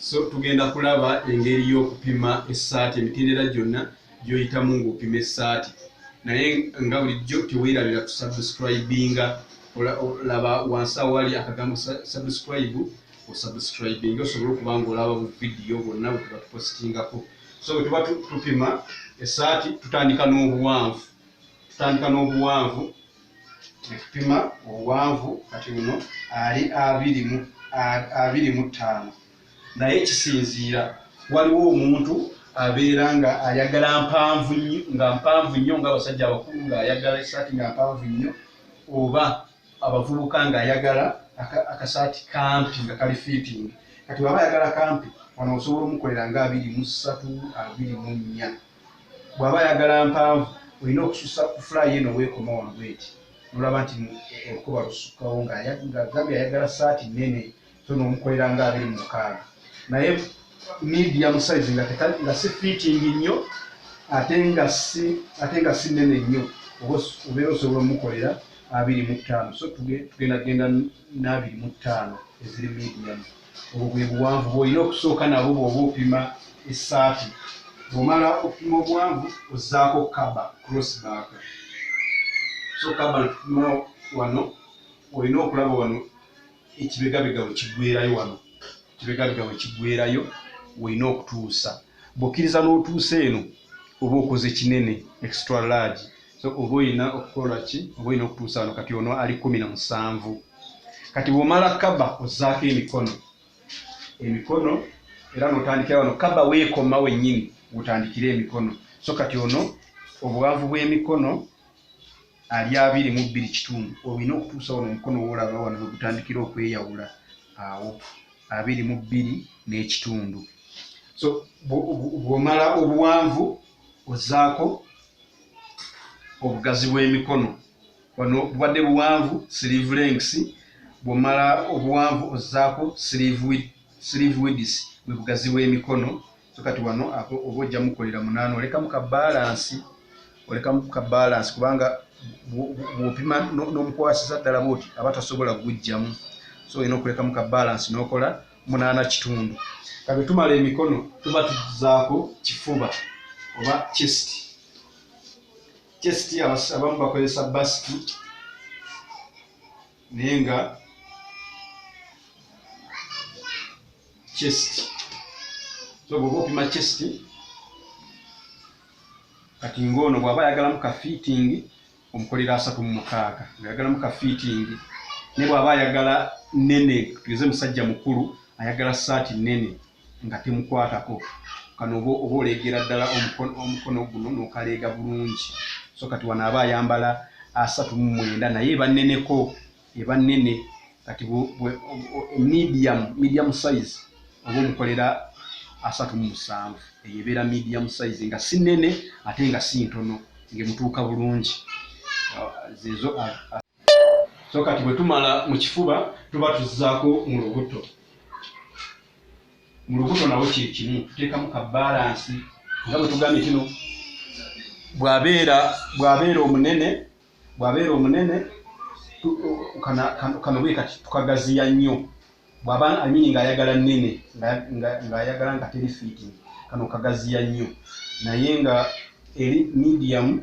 So tugenda kulaba engeri y'okupima essaati emitendera gyonna gy'oyitamu ng'opima essaati. Naye nga bulijjo teweerabira kusubscribinga, olaba wansi awali akagambo subscribe, osubscribinga osobola okuba ng'olaba bu vidiyo bwonna bwe tuba tupositingako. So bwe tuba tupima essaati tutandika n'obuwanvu. Tupima obuwanvu kati buno ali 25. Naye kisinziira, waliwo omuntu abeera nga ayagala mpanvu nnyo ng'abasajja abakulu ng'ayagala essaati nga mpanvu nnyo, oba abavubuka ng'ayagala akasaati kampi nga kali fitting. Kati bw'aba ayagala kampi, wano osobola omukolera nga 23, 24. Bw'aba ayagala mpanvu, olina okususa ku fly eno weekoma wano bweti. Nolaba nti olukoba lusukkawo ng'agambye ayagala saati nnene, so n'omukolera nga 26. Naye medium size nga si fitting nnyo ate nga si nnene nnyo, obeera osobola omukolera 25. So tugenda na 25 eziri medium. Obwo bwe buwanvu bw'olina okusooka nabwo bw'oba opima essaati. Bw'omala okupima obuwanvu ozzaako kaba crossback. So kaba tupima wano, olina okulaba wano ekibegabega bwe kiggweerayo wano. Ekibegabega bwe kiggweerayo olina okutuusa. Bw'okkiriza n'otuusa eno oba okoze kinene extra large. So oba olina okukola ki? Oba olina okutuusa wano, kati ono ali 17. Kati bw'omala kaba ozzaako emikono era n'otandikira wano kaba weekoma wennyini otandikira emikono. So kati ono obuwanvu bw'emikono ali 22 olina okutuusa wano omukono w'olaba wano bwe gutandikira okweyawula awo 22.5. So bw'omala obuwanvu ozzaako obugazi bw'emikono. Wano bubadde buwanvu sleeve lengths. Bw'omala obuwanvu ozzaako sleeve width bwe bugazi bw'emikono. So kati wano oba ojja mukolera 8, olekamu ka balance kubanga bw'opima n'omukwasiza ddala bw'oti aba tasobola kugujjamu. So olina okulekamu ka balance n'okola 8.5. Kati tumala emikono tuba tuzzaako kifuba oba chest. Chest abamu bakozesa bust naye nga chest. So bw'oba opima chest, kati ng'ono bw'aba ayagalamu ka fitting omukolera 36. Ng'ayagalamu ka fitting ne bw'aba ayagala nnene, tugeze musajja mukulu ayagala saati nnene nga temukwatako, kano oba oleegera ddala omukono guno n'okaleega bulungi. So kati wano aba ayambala 39 naye eba nneneko, eba nnene. Kati medium size oba omukolera 37. Eyo ebeera medium size nga si nnene ate nga si ntono, ng'emutuuka bulungi. So kati bwe tumala mu kifuba tuba tuzzaako mu lubuto. Mu lubuto nawo kyekimu tuteekamu ka balance nga bwe tugambye kino bw'abeera omunene kano bwe kati tukagaziya nnyo. Bw'aba ng'ayagala nnene ng'ayagala nga teri fitting, kano kagaziya nnyo. Naye nga eri medium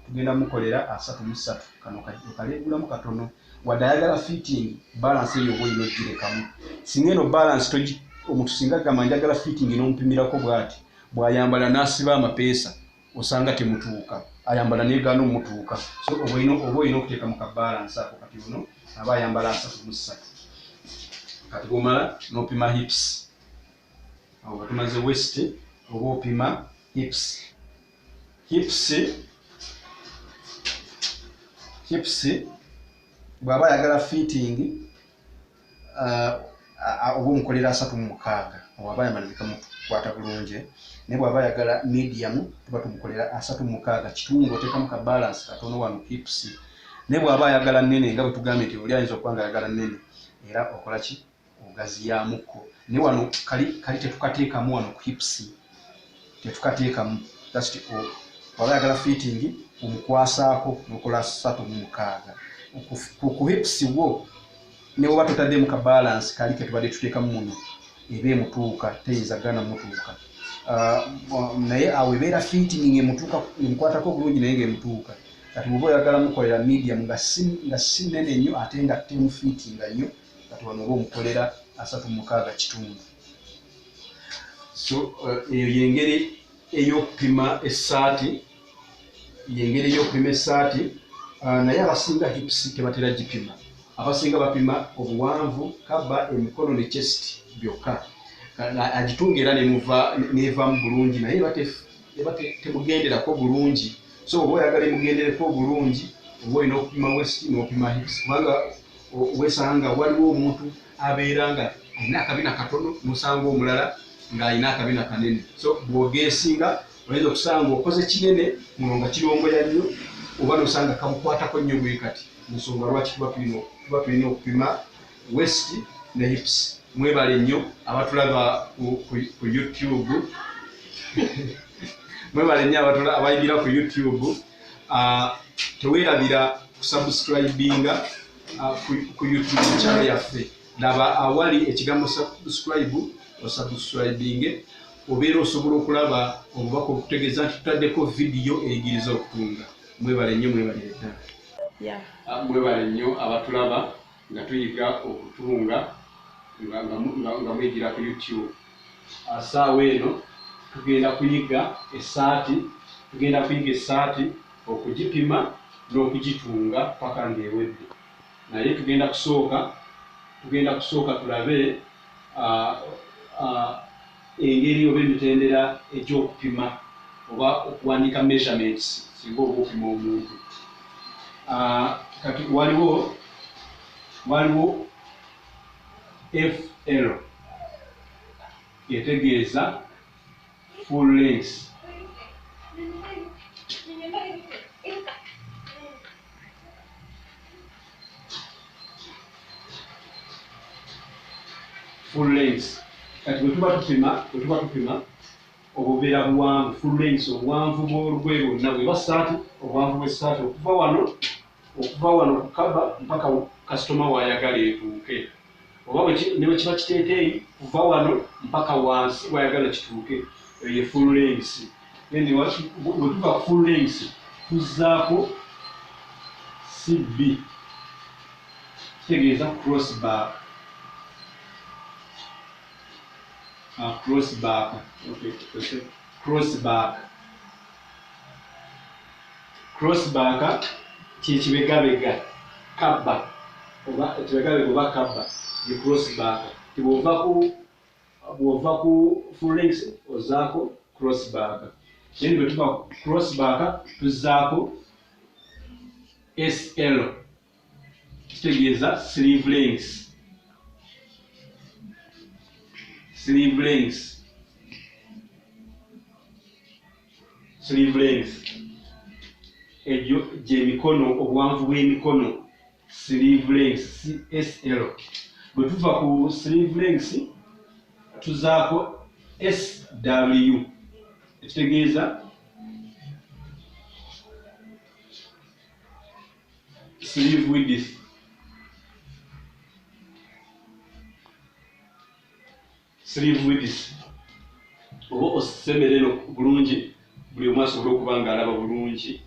tugenda mukolera 33. Kano kaleegulamu katono. Wadde ayagala fitting, balance eyo oba olina ogirekamu. Singa eno balance omuntu singa agamba njagala fitting n'omupimirako bw'ati, bw'ayambala n'asiba amapeesa osanga temutuuka, ayambala n'egaana omutuuka. So oba olina okuteekamu ka balance ako. Kati ono aba ayambala 33. Kati bw'omala n'opima hips. Awo nga tumaze waist oba opima hips. Hips bw'aba ayagala fitting oba omukolera 36, aba ayambala bikamukwata bulungi. Naye bw'aba ayagala medium tuba tumukolera 36 kitundu, oteekamu ka balance katono wano hips. Naye bw'aba ayagala nnene nga bwe tugambye nti oli ayinza okuba nga ayagala nnene era okola ki? Ogaziyaamuko. Naye wano kali tetukateekamu wano ku hips, tetukateekamu. Bw'aba ayagala fitting omukwasaako n'okola 36. Ku hips wo ne bw'oba totaddemu ka balance kali ke tubadde tuteekamu muno eba emutuuka teyinzagana mutuuka naye awo ebeera fitting emutuuka emukwatako bulungi naye ng'emutuuka kati bw'oba oyagala mukolera medium nga si nnene nnyo ate nga temufiitinga nnyo kati wano oba omukolera 36 kitundu. So eyo yengeri ey'okupima essaati naye abasinga hips tebatera gipima. Abasinga bapima obuwanvu kaba emikono ne chest byokka agitunga era nevamu bulungi naye eba temugenderako bulungi. So oba oyagala emugendereko bulungi oba olina okupima west n'opima hips kubanga wesanga waliwo omuntu abeera nga alina akabina katono nosanga omulala ng'alina akabina kanene. So bw'ogeesinga oyinza okusanga okoze kinene muno nga kiromboya nnyo oba nosanga kamukwatako nnyo bwe kati ensonga lwaki tuba tulina okupima west ne hips. Mwebale nnyo abatulaba ku YouTube mwebale nnyo abayigira ku YouTube teweerabira kusubscribinga ku YouTube channel yaffe laba awali ekigambo subscribe osubscribinge obeera osobola okulaba obubaka okutegeeza nti tutaddeko vidiyo eyigiriza okutunga. Mwebale nnyo mwebale nnyo abatulaba nga tuyiga okutunga nga mwigira ku YouTube. Saawa eno tugenda kuyiga essaati okugipima n'okugitunga paka ng'ewedde. Naye tugenda kusooka tulabe engeri oba emitendera egy'okupima oba okuwandiika measurements singa oba opima omuntu. Kati waliwo FL etegeeza full length. Kati bwe tuba tupima obubeera buwanvu full length obuwanvu bw'olugoye bwonna bweba saati obuwanvu bw'essaati okuva wano ku kaba mpaka kasitoma wayagala etuuke oba ne bwe kiba kiteeteeyi kuva wano mpaka wansi wayagala kituuke eyo full length. Then bwe tuva ku full length tuzzaako CB kitegeeza crossbar. Crossback kyekibegabega kabba oba ekibegabega oba kabba ye crossback. Bw'ova ku full length ozaako crossback. Then bwe tuba crossback tuzzaako SL kitegeeza sleeve length. Egyo gy'emikono obuwanvu bw'emikono sleeve length SL. Bwe tuva ku sleeve length tuzaako SW ekitegeeza sleeve width. Oba osemerera bulungi buli omu asobole okuba ng'alaba bulungi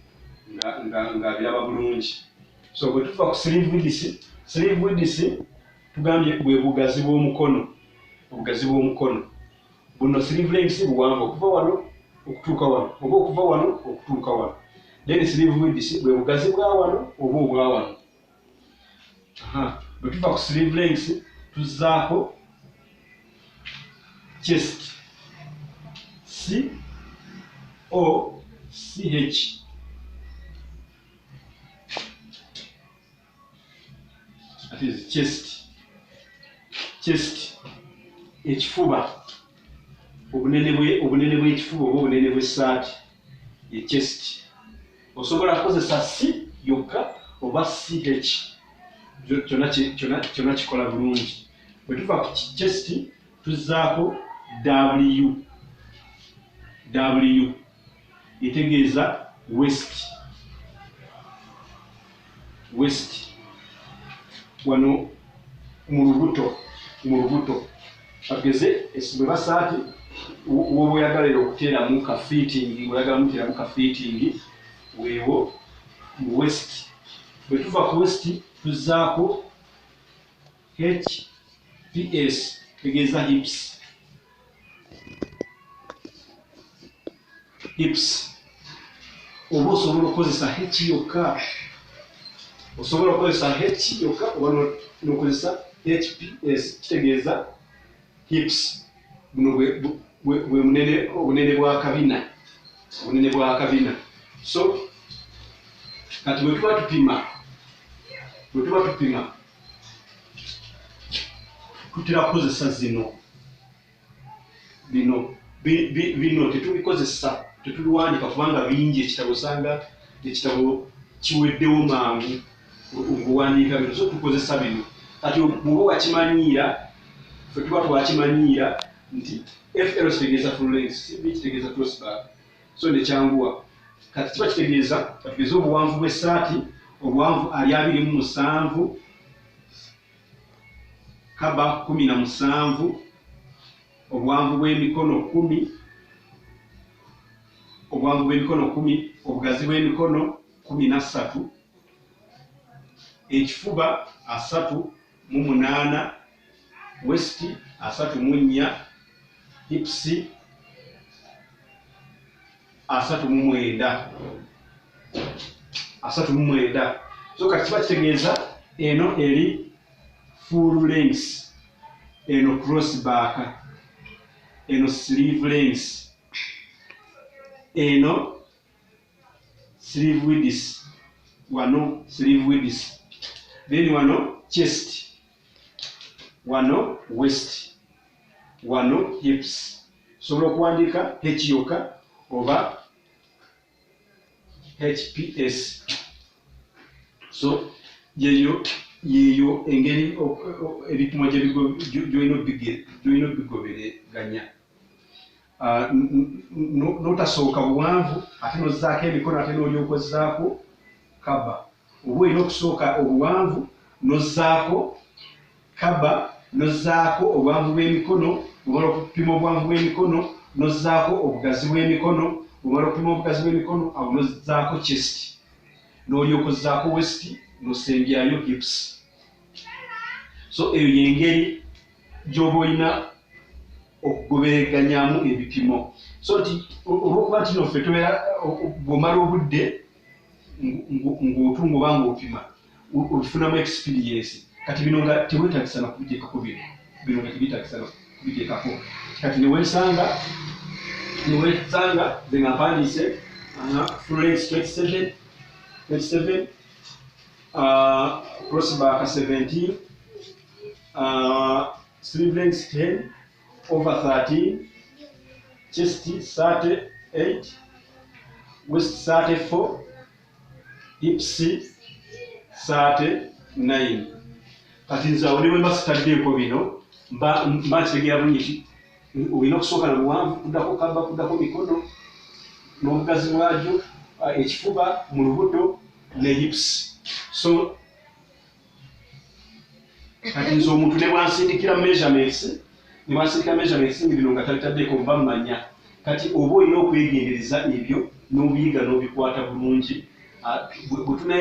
ng'abiraba bulungi. So bwe tuva ku sleeve width tugambye bwe bugazi bw'omukono. Buno sleeve length buwanvu okuva wano okutuuka wano oba okuva wano okutuuka wano. Then sleeve width bwe bugazi bwa wano oba obwa wano. Bwe tuva ku sleeve length tuzzaako chest COCH. That is chest. Ekifuba obunene bw'ekifuba oba obunene bw'essaati ye chest. Osobola kukozesa C yokka oba CH kyonna kikola bulungi. Bwe tuva ku chest tuzzaako W etegeeza west. Wano mu lubuto bageze esibwe basaati woba oyagala okuteeramu ka fitting oyagala muteeramu ka fitting weewo mu west bwe tuva ku west tuzzaako HPS tegeeza hips oba osobola okukozesa H yokka osobola okukozesa H yokka oba n'okozesa HPS kitegeeza hips buno bwe obunene bwa kabina so kati bwe tuba tupima tutera kukozesa bino tetubikozesa tetubiwandika kubanga bingi ekitabo osanga ekitabo kiweddewo mangu okuwandiika bino so tukozesa bino kati bw'oba wakimanyiira fe tuba twakimanyiira nti FL kitegeeza full length CB kitegeeza crossback so nekyanguwa kati kiba kitegeeza obuwanvu bw'essaati obuwanvu ali 27 kaba 17 obuwanvu bw'emikono 10 obugazi bw'emikono 13 ekifuba 38 west 34 hips 39 so kati kiba kitegeeza eno eri full length eno crossback eno sleeve length eno sleeve width wano sleeve width then wano chest wano waist wano hips sobola okuwandiika H yokka oba HPS so yeyo engeri ebipimo gy'olina obigoberaganya n'otasooka buwanvu ate n'ozzaako emikono ate n'olyokozzaako kaba oba olina okusooka obuwanvu n'ozzaako kaba n'ozzaako obuwanvu bw'emikono omala okupima obuwanvu bw'emikono n'ozzaako obugazi bw'emikono omala okupima obugazi bw'emikono awo n'ozzaako chest n'olyokozzaako west n'osembyayo hips so eyo y'engeri gy'oba olina okugobereganyaamu ebipimo so nti olw'okuba nti noffe tubeera bw'omala obudde ng'otunga oba ng'opima obifunamu experience kati bino nga teweetagisa na kubiteekako bino nga tebyeetagisa na kubiteekako kati neweesanga ze nga mpandiise full length 27 crossback 17 sleeve length 10 over 13 chest 38 waist 34 hips 39 kati nze awo ne bwe mba sitaddeeko bino mba nkitegeera bulungi olina okusooka na buwanvu kuddako kaba kuddako mikono n'obugazi bwagyo ekifuba mu lubuto ne hips so kati nze omuntu ne bwansindikira measurements bino nga tabitaddeeko mba mmanya kati oba olina okwegendereza ebyo n'obiyiga n'obikwata bulungi bwe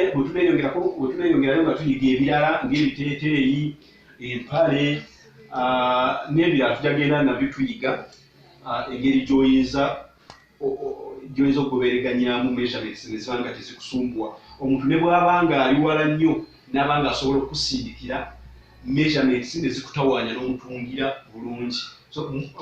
tuneeyongerayo nga tuyiga ebirala ng'ebiteeteeyi empale n'ebirala tujagenda nabyo tuyiga engeri gy'oyinza okugobereganyaamu measurements ne ziba nga tezikusumbuwa omuntu ne bw'aba nga ali wala nnyo n'aba nga asobola okusindikira measurements ne zikutawaanya n'omutungira bulungi